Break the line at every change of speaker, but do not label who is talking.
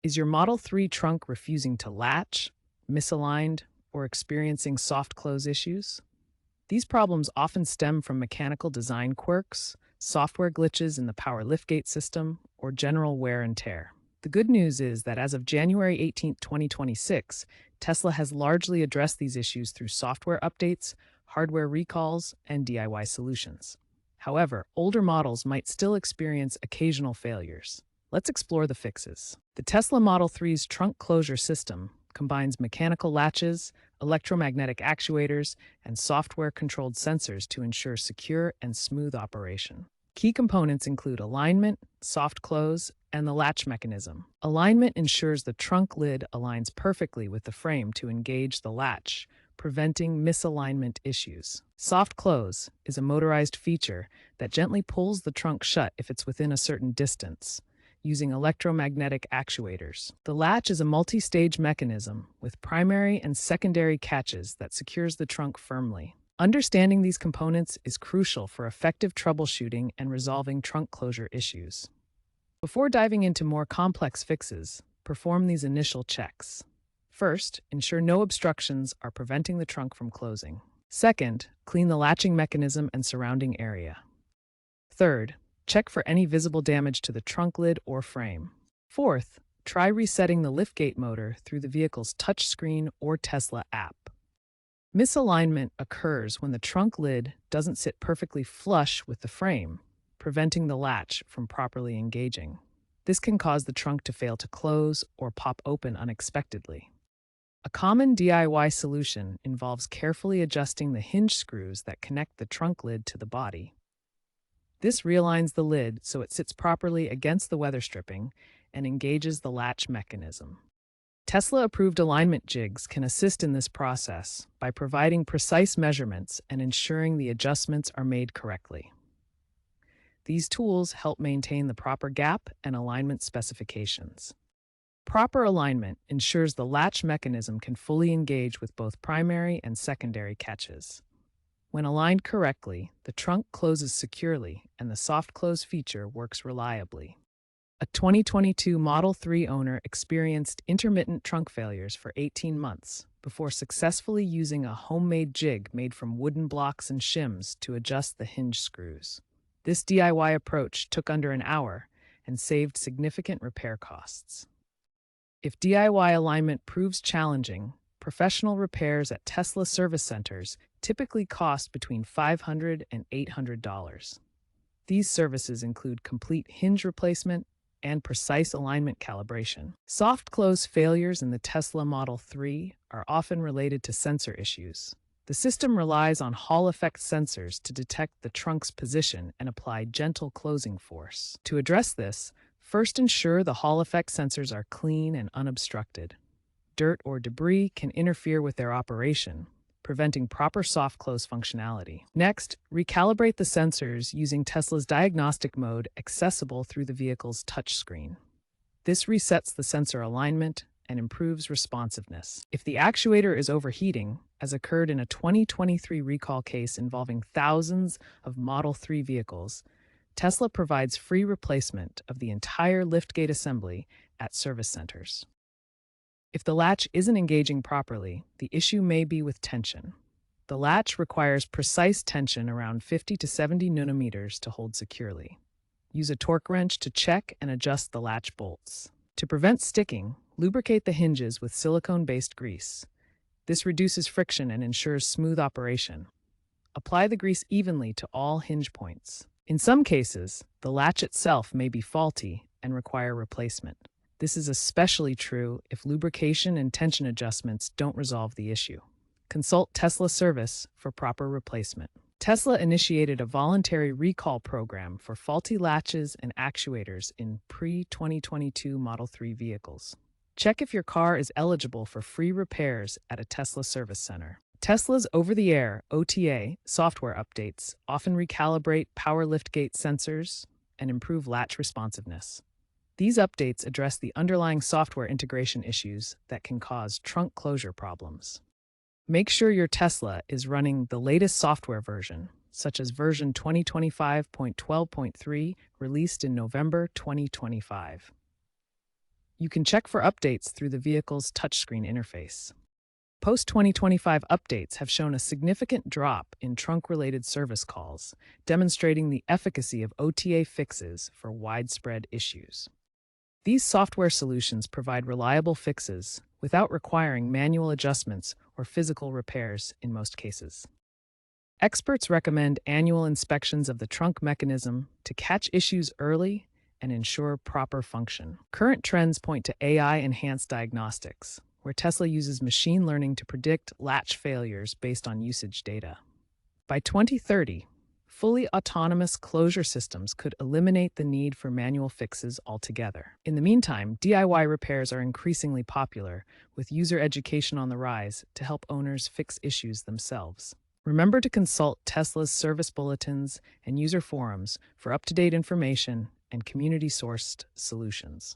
Is your Model 3 trunk refusing to latch, misaligned, or experiencing soft close issues? These problems often stem from mechanical design quirks, software glitches in the power liftgate system, or general wear and tear. The good news is that as of January 18, 2026, Tesla has largely addressed these issues through software updates, hardware recalls, and DIY solutions. However, older models might still experience occasional failures. Let's explore the fixes. The Tesla Model 3's trunk closure system combines mechanical latches, electromagnetic actuators, and software-controlled sensors to ensure secure and smooth operation. Key components include alignment, soft close, and the latch mechanism. Alignment ensures the trunk lid aligns perfectly with the frame to engage the latch, preventing misalignment issues. Soft close is a motorized feature that gently pulls the trunk shut if it's within a certain distance, using electromagnetic actuators. The latch is a multi-stage mechanism with primary and secondary catches that secures the trunk firmly. Understanding these components is crucial for effective troubleshooting and resolving trunk closure issues. Before diving into more complex fixes, perform these initial checks. First, ensure no obstructions are preventing the trunk from closing. Second, clean the latching mechanism and surrounding area. Third, check for any visible damage to the trunk lid or frame. Fourth, try resetting the liftgate motor through the vehicle's touchscreen or Tesla app. Misalignment occurs when the trunk lid doesn't sit perfectly flush with the frame, preventing the latch from properly engaging. This can cause the trunk to fail to close or pop open unexpectedly. A common DIY solution involves carefully adjusting the hinge screws that connect the trunk lid to the body. This realigns the lid so it sits properly against the weather stripping and engages the latch mechanism. Tesla-approved alignment jigs can assist in this process by providing precise measurements and ensuring the adjustments are made correctly. These tools help maintain the proper gap and alignment specifications. Proper alignment ensures the latch mechanism can fully engage with both primary and secondary catches. When aligned correctly, the trunk closes securely and the soft close feature works reliably. A 2022 Model 3 owner experienced intermittent trunk failures for 18 months before successfully using a homemade jig made from wooden blocks and shims to adjust the hinge screws. This DIY approach took under an hour and saved significant repair costs. If DIY alignment proves challenging, professional repairs at Tesla service centers typically cost between $500 and $800. These services include complete hinge replacement and precise alignment calibration. Soft close failures in the Tesla Model 3 are often related to sensor issues. The system relies on Hall effect sensors to detect the trunk's position and apply gentle closing force. To address this, first ensure the Hall effect sensors are clean and unobstructed. Dirt or debris can interfere with their operation, preventing proper soft close functionality. Next, recalibrate the sensors using Tesla's diagnostic mode accessible through the vehicle's touchscreen. This resets the sensor alignment and improves responsiveness. If the actuator is overheating, as occurred in a 2023 recall case involving thousands of Model 3 vehicles, Tesla provides free replacement of the entire liftgate assembly at service centers. If the latch isn't engaging properly, the issue may be with tension. The latch requires precise tension around 50 to 70 nanometers to hold securely. Use a torque wrench to check and adjust the latch bolts. To prevent sticking, lubricate the hinges with silicone-based grease. This reduces friction and ensures smooth operation. Apply the grease evenly to all hinge points. In some cases, the latch itself may be faulty and require replacement. This is especially true if lubrication and tension adjustments don't resolve the issue. Consult Tesla service for proper replacement. Tesla initiated a voluntary recall program for faulty latches and actuators in pre-2022 Model 3 vehicles. Check if your car is eligible for free repairs at a Tesla service center. Tesla's over-the-air (OTA) software updates often recalibrate power liftgate sensors and improve latch responsiveness. These updates address the underlying software integration issues that can cause trunk closure problems. Make sure your Tesla is running the latest software version, such as version 2025.12.3, released in November 2025. You can check for updates through the vehicle's touchscreen interface. Post-2025 updates have shown a significant drop in trunk-related service calls, demonstrating the efficacy of OTA fixes for widespread issues. These software solutions provide reliable fixes without requiring manual adjustments or physical repairs in most cases. Experts recommend annual inspections of the trunk mechanism to catch issues early and ensure proper function. Current trends point to AI-enhanced diagnostics, where Tesla uses machine learning to predict latch failures based on usage data. By 2030, fully autonomous closure systems could eliminate the need for manual fixes altogether. In the meantime, DIY repairs are increasingly popular, with user education on the rise to help owners fix issues themselves. Remember to consult Tesla's service bulletins and user forums for up-to-date information and community-sourced solutions.